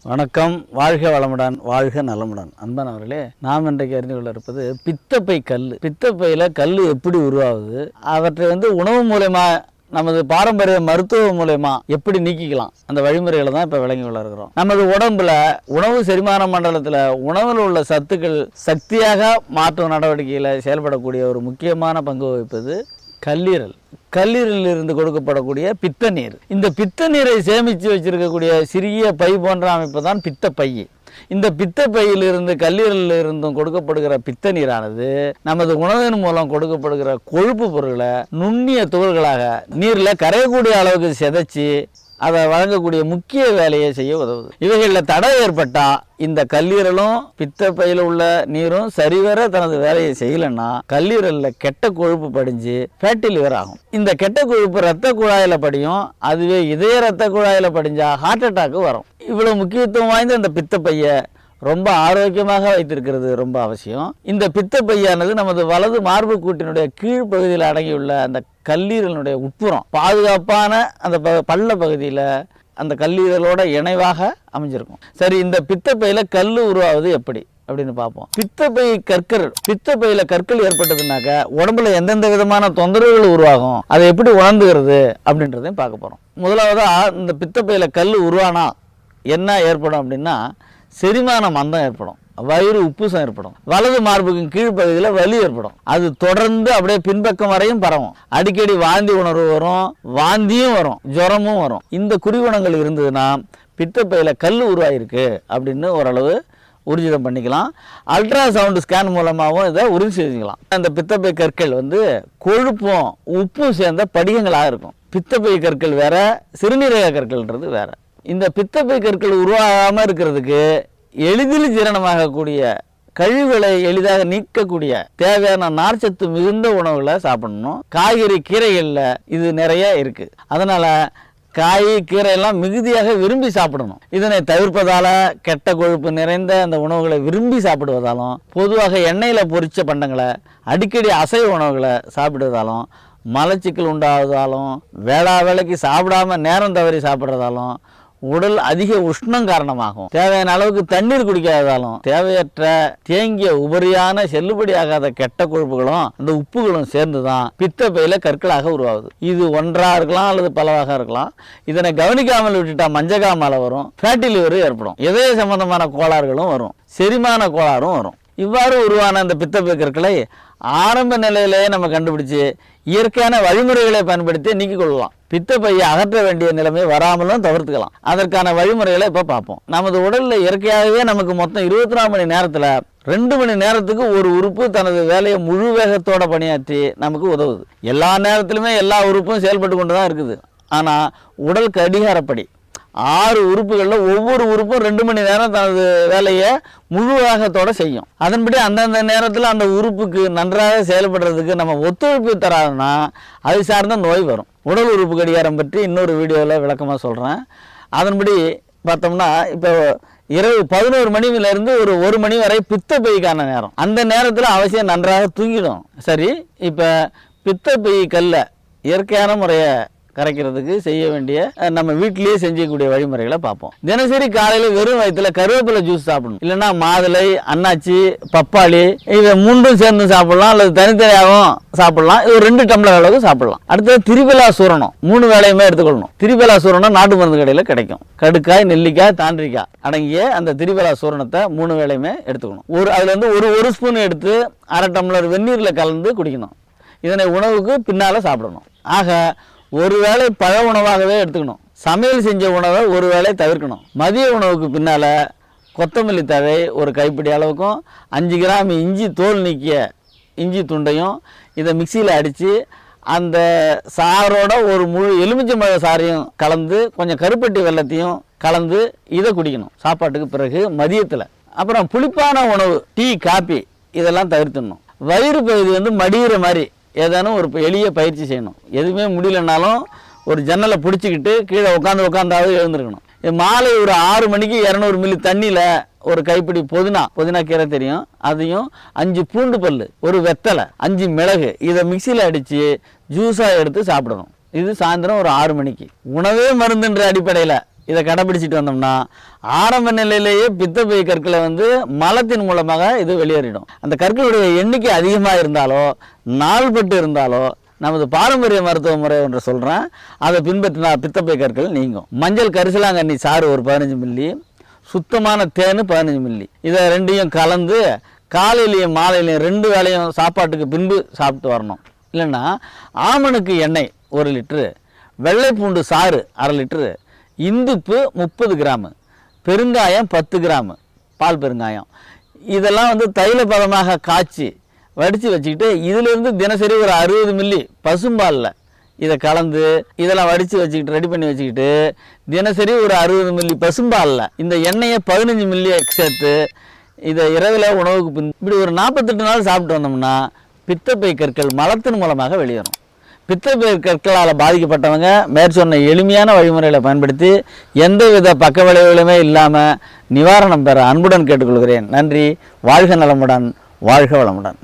வணக்கம். வாழ்க வளமுடன், வாழ்க நலமுடன். அன்பானவர்களே, நாம் இன்றைக்கு அறிந்து கொள்ள இருப்பது பித்தப்பை கல். பித்தப்பையில் கல் எப்படி உருவாகுது, அவற்றை உணவு மூலமா நமது பாரம்பரிய மருத்துவ மூலமா எப்படி நீக்கிக்கலாம், அந்த வழிமுறைகளை தான் இப்போ விளங்கி கொள்ள இருக்கிறோம். நமது உடம்புல உணவு செரிமான மண்டலத்தில் உணவில் உள்ள சத்துக்கள் சக்தியாக மாற்றும் நடவடிக்கையில் செயல்படக்கூடிய ஒரு முக்கியமான பங்கு வகிப்பது கல்லீரல். கல்லீரலில் இருந்து கொடுக்கப்படக்கூடிய பித்த நீர். இந்த பித்த நீரை சேமித்து வச்சிருக்கக்கூடிய சிறிய பை போன்ற அமைப்பு தான் பித்தப்பை. இந்த பித்தப்பையிலிருந்து கல்லீரலில் இருந்தும் கொடுக்கப்படுகிற பித்த நீரானது நமது உணவின் மூலம் கொடுக்கப்படுகிற கொழுப்பு பொருட்களை நுண்ணிய துகள்களாக நீரில் கரையக்கூடிய அளவுக்கு சிதைச்சி அதை வழங்கக்கூடிய முக்கிய வேலையை செய்ய உதவுது. இவைகளில் தடை ஏற்பட்டால் இந்த கல்லீரலும் பித்தப்பையில் உள்ள நீரும் சரிவர தனது வேலையை செய்யலைன்னா கல்லீரலில் கெட்ட கொழுப்பு படிஞ்சு ஃபேட்டி லிவர் ஆகும். இந்த கெட்ட கொழுப்பு இரத்த குழாயில் படியும். அதுவே இதய இரத்த குழாயில் படிஞ்சா ஹார்ட் அட்டாக்கு வரும். இவ்வளவு முக்கியத்துவம் வாய்ந்த இந்த பித்தப்பையை ரொம்ப ஆரோக்கியமாக வைத்திருக்கிறது ரொம்ப அவசியம். இந்த பித்தப்பையானது நமது வலது மார்பு கூட்டினுடைய கீழ்ப்பகுதியில் அடங்கியுள்ள அந்த கல்லீரலினுடைய உட்புறம் பாதுகாப்பான அந்த பள்ள பகுதியில் அந்த கல்லீரலோட இணைவாக அமைஞ்சிருக்கும். சரி, இந்த பித்தப்பையில் கல் உருவாவது எப்படி அப்படின்னு பார்ப்போம். பித்தப்பையில கற்கள் ஏற்பட்டதுனாக்க உடம்புல எந்தெந்த விதமான தொந்தரவுகள் உருவாகும், அதை எப்படி உணர்ந்துகிறது அப்படின்றதையும் பார்க்க போறோம். முதலாவதா இந்த பித்தப்பையில கல் உருவானா என்ன ஏற்படும் அப்படின்னா, செரிமான மந்தம் ஏற்படும், வயிறு உப்புசம் ஏற்படும், வலது மார்புக்கு கீழ்ப்பகுதியில் வலி ஏற்படும். அது தொடர்ந்து அப்படியே பின்பக்கம் வரையும் பரவும். அடிக்கடி வாந்தி உணர்வு வரும், வாந்தியும் வரும், ஜுரமும் வரும். இந்த குறிகுணங்கள் இருந்ததுன்னா பித்தப்பையில கல் உருவாயிருக்கு அப்படின்னு ஓரளவு ஊர்ஜிதம் பண்ணிக்கலாம். அல்ட்ராசவுண்ட் ஸ்கேன் மூலமாகவும் இதை உறுதி செஞ்சுக்கலாம். அந்த பித்தப்பை கற்கள் கொழுப்பும் உப்பும் சேர்ந்த படிகங்களாக இருக்கும். பித்தப்பை கற்கள் வேற, சிறுநீரக கற்கள்ன்றது வேற. இந்த பித்தப்பை கற்கள் உருவாகாமல் இருக்கிறதுக்கு எளிதில் ஜீரணமாகக்கூடிய கழிவுகளை எளிதாக நீக்கக்கூடிய தேவையான நார்ச்சத்து மிகுந்த உணவுகளை சாப்பிடணும். காய்கறி கீரைகளில் இது நிறைய இருக்கு. அதனால காய் கீரையெல்லாம் மிகுதியாக விரும்பி சாப்பிடணும். இதனை தவிர்ப்பதால கெட்ட கொழுப்பு நிறைந்த அந்த உணவுகளை விரும்பி சாப்பிடுவதாலும், பொதுவாக எண்ணெயில் பொரிச்ச பண்டங்களை அடிக்கடி அசைவ உணவுகளை சாப்பிடுவதாலும், மலச்சிக்கல் உண்டாவதாலும், வேளா வேலைக்கு சாப்பிடாம நேரம் தவறி சாப்பிட்றதாலும் உடல் அதிக உஷ்ணம் காரணமாகும். தேவையான அளவுக்கு தண்ணீர் குடிக்காததாலும், தேவையற்ற தேங்கிய உபரியான செல்லுபடியாகாத கெட்ட கொழுப்புகளும் அந்த உப்புகளும் சேர்ந்துதான் பித்தப்பையில கற்களாக உருவாகுது. இது ஒன்றா இருக்கலாம் அல்லது பலவாக இருக்கலாம். இதனை கவனிக்காமல் விட்டுட்டா மஞ்சக்காமலை வரும், ஃபேட்டி லிவர் ஏற்படும், இதய சம்பந்தமான கோளாறுகளும் வரும், செரிமான கோளாறும் வரும். இவ்வாறு உருவான அந்த பித்தப்பை கற்களை ஆரம்ப நிலையிலேயே நம்ம கண்டுபிடிச்சு இயற்கையான வழிமுறைகளை பயன்படுத்தி நீக்கிக் கொள்ளலாம். பித்தப்பையை அகற்ற வேண்டிய நிலைமை வராமலும் தவிர்த்துக்கலாம். அதற்கான வழிமுறைகளை இப்போ பார்ப்போம். நமது உடலில் இயற்கையாகவே நமக்கு மொத்தம் 24 மணி நேரத்தில் 2 மணி நேரத்துக்கு ஒரு உறுப்பு தனது வேலையை முழு வேகத்தோட பணியாற்றி நமக்கு உதவுது. எல்லா நேரத்திலுமே எல்லா உறுப்பும் செயல்பட்டு கொண்டு தான் இருக்குது. ஆனால் உடல் கடிகாரப்படி 6 உறுப்புகளில் ஒவ்வொரு உறுப்பும் 2 மணி நேரம் தனது வேலையை முழு வேகத்தோடு செய்யும். அதன்படி அந்தந்த நேரத்தில் அந்த உறுப்புக்கு நன்றாக செயல்படுறதுக்கு நம்ம ஒத்துழைப்பு தராதுன்னா அது சார்ந்த நோய் வரும். உடல் உறுப்பு கடிகாரம் பற்றி இன்னொரு வீடியோவில் விளக்கமாக சொல்கிறேன். அதன்படி பார்த்தோம்னா, இப்போ இரவு 11 மணியிலிருந்து ஒரு மணி வரை பித்தப்பைக்கான நேரம். அந்த நேரத்தில் அவசியம் நன்றாக தூங்கிடும். சரி, இப்போ பித்தப்பை கல்லை இயற்கையான முறையை கரைக்கிறதுக்கு செய்ய வேண்டிய நம்ம வீட்டிலேயே செஞ்சக்கூடிய வழிமுறைகளை பார்ப்போம். தினசரி காலையில் வெறும் வயிற்றுல கருவேப்பிலை ஜூஸ் சாப்பிடணும். இல்லைன்னா மாதுளை, அன்னாச்சி, பப்பாளி இவை 3ம் சேர்ந்து சாப்பிடலாம், அல்லது தனித்தனியாகவும் சாப்பிடலாம். இது ஒரு 2 டம்ளர் அளவுக்கு சாப்பிடலாம். அடுத்தது திரிபலா சூரணம் 3 வேளையுமே எடுத்துக்கொள்ளணும். திரிபலா சூரணம் நாட்டு மருந்து கடையில் கிடைக்கும். கடுக்காய், நெல்லிக்காய், தாண்டிக்காய் அடங்கிய அந்த திரிபலா சூரணத்தை 3 வேளையுமே எடுத்துக்கணும். அதுல ஒரு ஸ்பூன் எடுத்து 1/2 டம்ளர் வெந்நீரில் கலந்து குடிக்கணும். இதனை உணவுக்கு பின்னால சாப்பிடணும். ஆக ஒரு வேளை பழ உணவாகவே எடுத்துக்கணும். சமையல் செஞ்ச உணவை ஒரு வேளை தவிர்க்கணும். மதிய உணவுக்கு பின்னால் கொத்தமல்லி தழை ஒரு கைப்பிடி அளவுக்கும் 5 கிராம் இஞ்சி தோல் நீக்கிய இஞ்சி துண்டையும் இதை மிக்சியில் அடித்து அந்த சாரோட ஒரு முழு எலுமிச்சம்பழ சாரையும் கலந்து கொஞ்சம் கருப்பட்டி வெல்லத்தையும் கலந்து இதை குடிக்கணும் சாப்பாட்டுக்கு பிறகு மதியத்தில். அப்புறம் புளிப்பான உணவு, டீ, காப்பி இதெல்லாம் தவிர்த்துடணும். வயிறு பகுதி மடிகிற மாதிரி ஏதானும் ஒரு எளிய பயிற்சி செய்யணும். எதுவுமே முடியலனாலும் ஒரு ஜன்னலை பிடிச்சிக்கிட்டு கீழே உட்காந்தாவது எழுந்திருக்கணும். மாலை ஒரு 6 மணிக்கு 200 மில்லி தண்ணியில் ஒரு கைப்பிடி புதினா கீரை தெரியும், அதையும் 5 பூண்டு பல், ஒரு வெத்தலை, 5 மிளகு இதை மிக்சியில் அடித்து ஜூஸாக எடுத்து சாப்பிடணும். இது சாயந்தரம் ஒரு 6 மணிக்கு. உணவே மருந்துன்ற அடிப்படையில் இதை கடைப்பிடிச்சிட்டு வந்தோம்னா ஆரம்ப நிலையிலேயே பித்தப்பை கற்களை வந்து மலத்தின் மூலமாக இது வெளியேறிடும். அந்த கற்களுடைய எண்ணிக்கை அதிகமாக இருந்தாலோ நாள்பட்டு இருந்தாலோ நமது பாரம்பரிய மருத்துவ முறை ஒன்று சொல்கிறேன், அதை பின்பற்றினா பித்தப்பை கற்கள் நீங்கும். மஞ்சள் கரிசலாங்கண்ணி சாறு ஒரு 15 மில்லி, சுத்தமான தேன் 15 மில்லி, இதை ரெண்டையும் கலந்து காலையிலையும் மாலையிலையும் 2 வேளையும் சாப்பாட்டுக்கு பின்பு சாப்பிட்டு வரணும். இல்லைன்னா ஆமணுக்கு எண்ணெய் 1 லிட்ரு, வெள்ளைப்பூண்டு சாறு 1/2 லிட்ரு, இந்துப்பு 30 கிராமு, பெருங்காயம் 10 கிராமு, பால் பெருங்காயம், இதெல்லாம் வந்து தைல பதமாக காய்ச்சி வடித்து வச்சுக்கிட்டு இதிலிருந்து தினசரி ஒரு 60 மில்லி பசும்பாலில் இதை கலந்து இதெல்லாம் வடித்து வச்சுக்கிட்டு ரெடி பண்ணி வச்சுக்கிட்டு தினசரி ஒரு 60 மில்லி பசும்பாலில் இந்த எண்ணெயை 15 மில்லியை சேர்த்து இதை இரவில் உணவுக்கு பின் இப்படி ஒரு 48 நாள் சாப்பிட்டு வந்தோம்னா பித்தப்பை கற்கள் மலத்தின் மூலமாக வெளியேறும். பித்தப்பை கற்களால் பாதிக்கப்பட்டவங்க மேற்சொன்ன எளிமையான வழிமுறைகளை பயன்படுத்தி எந்தவித பக்க விளைவுகளுமே இல்லாமல் நிவாரணம் பெற அன்புடன் கேட்டுக்கொள்கிறேன். நன்றி. வாழ்க நலமுடன், வாழ்க வளமுடன்.